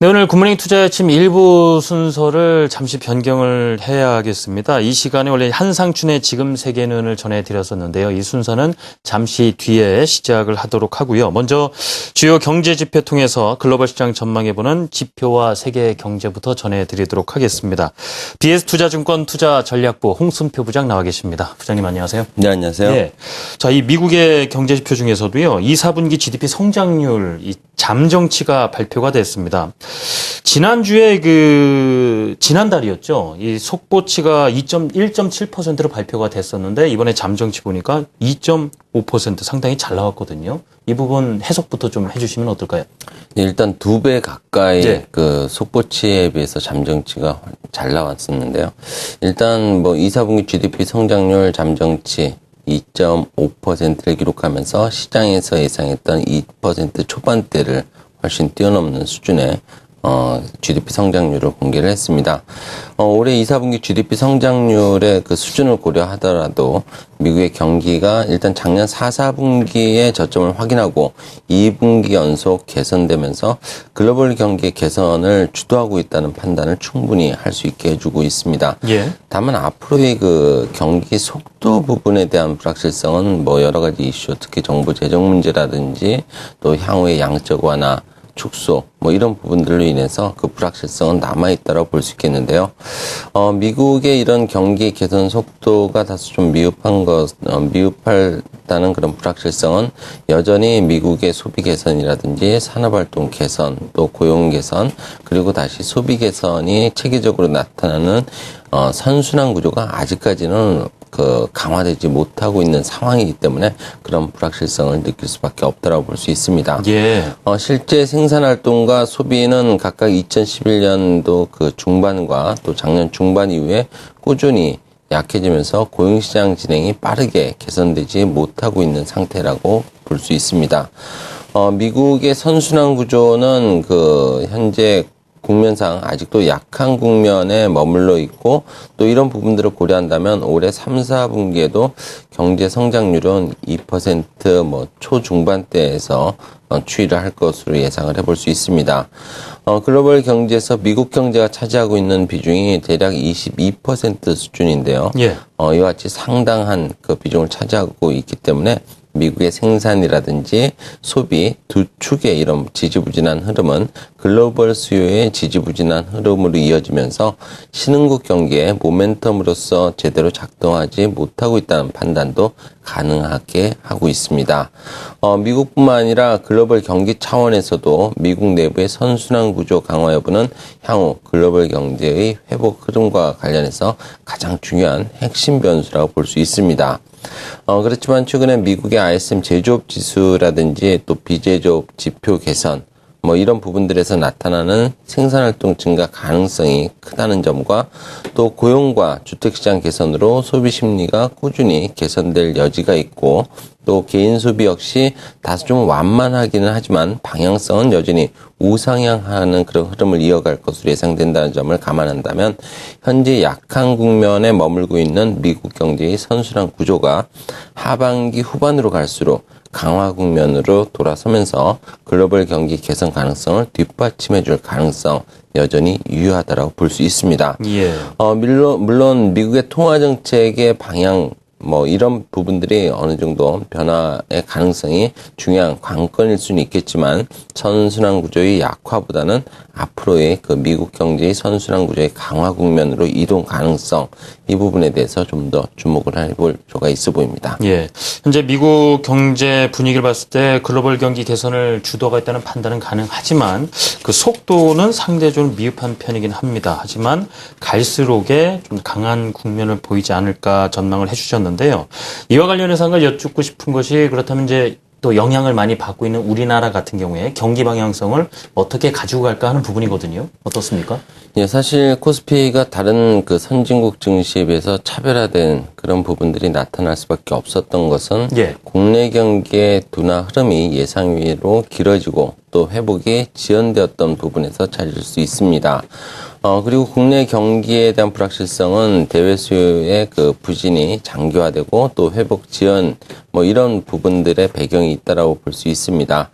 네, 오늘 굿모닝 투자의 아침 1부 순서를 잠시 변경을 해야겠습니다. 이 시간에 원래 한상춘의 지금 세계는을 전해드렸었는데요. 이 순서는 잠시 뒤에 시작을 하도록 하고요. 먼저 주요 경제 지표 통해서 글로벌 시장 전망해보는 지표와 세계 경제부터 전해드리도록 하겠습니다. BS투자증권 투자전략부 홍순표 부장 나와 계십니다. 부장님 안녕하세요. 네, 안녕하세요. 네. 자, 이 미국의 경제 지표 중에서도요. 2, 4분기 GDP 성장률, 이 잠정치가 발표가 됐습니다. 지난주에 지난달이었죠. 이 속보치가 1.7%로 발표가 됐었는데 이번에 잠정치 보니까 2.5% 상당히 잘 나왔거든요. 이 부분 해석부터 좀 해주시면 어떨까요? 네, 일단 2배 가까이 네. 그 속보치에 비해서 잠정치가 잘 나왔었는데요. 일단 뭐 2, 4분기 GDP 성장률 잠정치 2.5%를 기록하면서 시장에서 예상했던 2% 초반대를 훨씬 뛰어넘는 수준의 GDP 성장률을 공개를 했습니다. 올해 2, 4분기 GDP 성장률의 그 수준을 고려하더라도 미국의 경기가 일단 작년 4, 4분기의 저점을 확인하고 2분기 연속 개선되면서 글로벌 경기 개선을 주도하고 있다는 판단을 충분히 할 수 있게 해주고 있습니다. 예. 다만 앞으로의 그 경기 속도 부분에 대한 불확실성은 뭐 여러 가지 이슈, 특히 정부 재정 문제라든지 또 향후의 양적 완화, 축소 뭐 이런 부분들로 인해서 그 불확실성은 남아있다고 볼 수 있겠는데요. 미국의 이런 경기 개선 속도가 다소 좀 미흡하다는 그런 불확실성은 여전히 미국의 소비 개선이라든지 산업활동 개선, 또 고용 개선, 그리고 다시 소비 개선이 체계적으로 나타나는 선순환 구조가 아직까지는 강화되지 못하고 있는 상황이기 때문에 그런 불확실성을 느낄 수밖에 없다고 볼 수 있습니다. 예. 실제 생산활동과 소비는 각각 2011년도 그 중반과 또 작년 중반 이후에 꾸준히 약해지면서 고용시장 진행이 빠르게 개선되지 못하고 있는 상태라고 볼 수 있습니다. 미국의 선순환 구조는 현재 국면상 아직도 약한 국면에 머물러 있고 또 이런 부분들을 고려한다면 올해 3, 4분기에도 경제 성장률은 2% 초중반대에서 추이를 할 것으로 예상을 해볼 수 있습니다. 글로벌 경제에서 미국 경제가 차지하고 있는 비중이 대략 22% 수준인데요. 예. 이와 같이 상당한 그 비중을 차지하고 있기 때문에 미국의 생산이라든지 소비 두 축의 이런 지지부진한 흐름은 글로벌 수요의 지지부진한 흐름으로 이어지면서 신흥국 경기의 모멘텀으로서 제대로 작동하지 못하고 있다는 판단도 가능하게 하고 있습니다. 미국뿐만 아니라 글로벌 경기 차원에서도 미국 내부의 선순환 구조 강화 여부는 향후 글로벌 경제의 회복 흐름과 관련해서 가장 중요한 핵심 변수라고 볼 수 있습니다. 그렇지만 최근에 미국의 ISM 제조업 지수라든지 또 비제조업 지표 개선 이런 부분들에서 나타나는 생산활동 증가 가능성이 크다는 점과 또 고용과 주택시장 개선으로 소비 심리가 꾸준히 개선될 여지가 있고 또 개인 소비 역시 다소 좀 완만하기는 하지만 방향성은 여전히 우상향하는 그런 흐름을 이어갈 것으로 예상된다는 점을 감안한다면 현재 약한 국면에 머물고 있는 미국 경제의 선순환 구조가 하반기 후반으로 갈수록 강화 국면으로 돌아서면서 글로벌 경기 개선 가능성을 뒷받침해 줄 가능성 여전히 유효하다고 볼 수 있습니다. 예. 물론 미국의 통화 정책의 방향 이런 부분들이 어느 정도 변화의 가능성이 중요한 관건일 수는 있겠지만 선순환 구조의 약화보다는 앞으로의 그 미국 경제의 선순환 구조의 강화 국면으로 이동 가능성 이 부분에 대해서 좀 더 주목을 해볼 필요가 있어 보입니다. 예. 현재 미국 경제 분위기를 봤을 때 글로벌 경기 개선을 주도가 있다는 판단은 가능하지만 그 속도는 상대적으로 미흡한 편이긴 합니다. 하지만 갈수록에 좀 강한 국면을 보이지 않을까 전망을 해주셨는데요. 이와 관련해서 한 가지 여쭙고 싶은 것이 그렇다면 이제 또 영향을 많이 받고 있는 우리나라 같은 경우에 경기 방향성을 어떻게 가지고 갈까 하는 부분이거든요. 어떻습니까? 예, 사실 코스피가 다른 그 선진국 증시에 비해서 차별화된 그런 부분들이 나타날 수밖에 없었던 것은 예. 국내 경기의 둔화 흐름이 예상외로 길어지고 또 회복이 지연되었던 부분에서 찾을 수 있습니다. 그리고 국내 경기에 대한 불확실성은 대외 수요의 그 부진이 장기화되고 또 회복 지연 뭐 이런 부분들의 배경이 있다라고 볼 수 있습니다.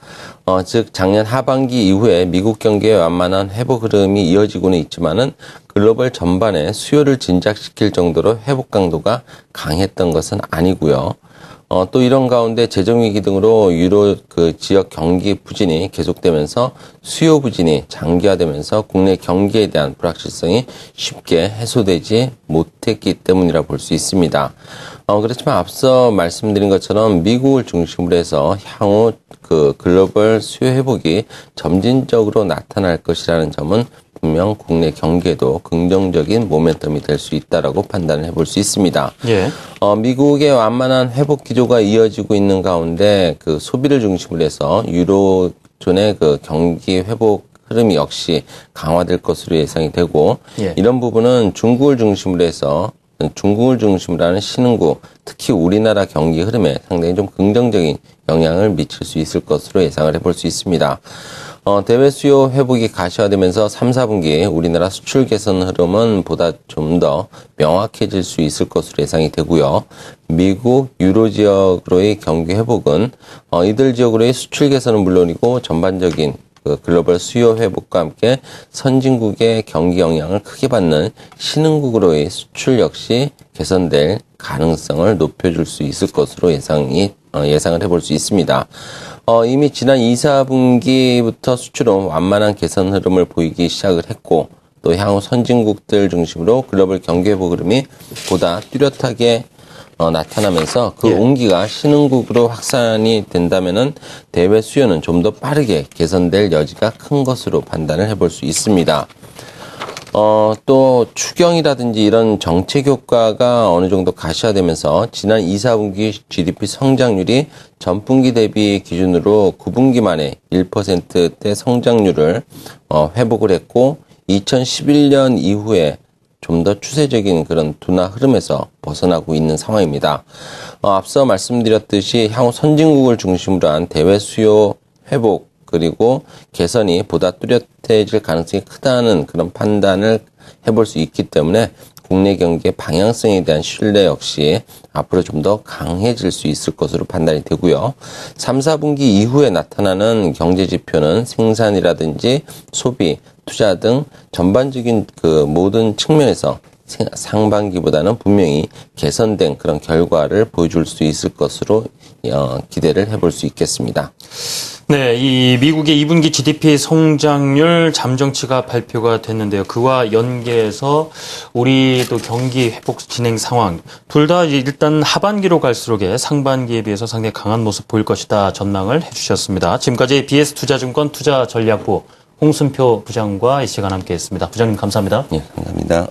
즉 작년 하반기 이후에 미국 경기의 완만한 회복 흐름이 이어지고는 있지만은 글로벌 전반에 수요를 진작시킬 정도로 회복 강도가 강했던 것은 아니고요. 또 이런 가운데 재정위기 등으로 유로 그 지역 경기 부진이 계속되면서 수요 부진이 장기화되면서 국내 경기에 대한 불확실성이 쉽게 해소되지 못했기 때문이라 볼 수 있습니다. 그렇지만 앞서 말씀드린 것처럼 미국을 중심으로 해서 향후 그 글로벌 수요 회복이 점진적으로 나타날 것이라는 점은 분명 국내 경기에도 긍정적인 모멘텀이 될 수 있다라고 판단을 해볼 수 있습니다. 예. 미국의 완만한 회복 기조가 이어지고 있는 가운데 그 소비를 중심으로 해서 유로존의 그 경기 회복 흐름이 역시 강화될 것으로 예상이 되고 예. 이런 부분은 중국을 중심으로 해서 중국을 중심으로 하는 신흥국, 특히 우리나라 경기 흐름에 상당히 좀 긍정적인 영향을 미칠 수 있을 것으로 예상을 해볼 수 있습니다. 대외 수요 회복이 가시화되면서 3, 4분기 우리나라 수출 개선 흐름은 보다 좀 더 명확해질 수 있을 것으로 예상이 되고요. 미국, 유로 지역으로의 경기 회복은 이들 지역으로의 수출 개선은 물론이고 전반적인 그 글로벌 수요 회복과 함께 선진국의 경기 영향을 크게 받는 신흥국으로의 수출 역시 개선될 가능성을 높여줄 수 있을 것으로 예상을 해볼 수 있습니다. 이미 지난 2, 4분기부터 수출은 완만한 개선 흐름을 보이기 시작을 했고 또 향후 선진국들 중심으로 글로벌 경기 회복 흐름이 보다 뚜렷하게 나타나면서 그 온기가 신흥국으로 확산이 된다면은 대외 수요는 좀 더 빠르게 개선될 여지가 큰 것으로 판단을 해볼 수 있습니다. 또 추경이라든지 이런 정책 효과가 어느 정도 가시화되면서 지난 2, 4분기 GDP 성장률이 전분기 대비 기준으로 9분기 만에 1%대 성장률을 회복을 했고 2011년 이후에 좀 더 추세적인 그런 둔화 흐름에서 벗어나고 있는 상황입니다. 앞서 말씀드렸듯이 향후 선진국을 중심으로 한 대외 수요 회복 그리고 개선이 보다 뚜렷해질 가능성이 크다는 그런 판단을 해볼 수 있기 때문에 국내 경기의 방향성에 대한 신뢰 역시 앞으로 좀 더 강해질 수 있을 것으로 판단이 되고요. 3, 4분기 이후에 나타나는 경제 지표는 생산이라든지 소비, 투자 등 전반적인 그 모든 측면에서 상반기보다는 분명히 개선된 그런 결과를 보여줄 수 있을 것으로 기대를 해볼 수 있겠습니다. 네, 이 미국의 2분기 GDP 성장률 잠정치가 발표가 됐는데요. 그와 연계해서 우리도 경기 회복 진행 상황 둘 다 일단 하반기로 갈수록에 상반기에 비해서 상당히 강한 모습 보일 것이다 전망을 해주셨습니다. 지금까지 BS투자증권 투자전략부 홍순표 부장과 이 시간 함께했습니다. 부장님 감사합니다. 네, 감사합니다.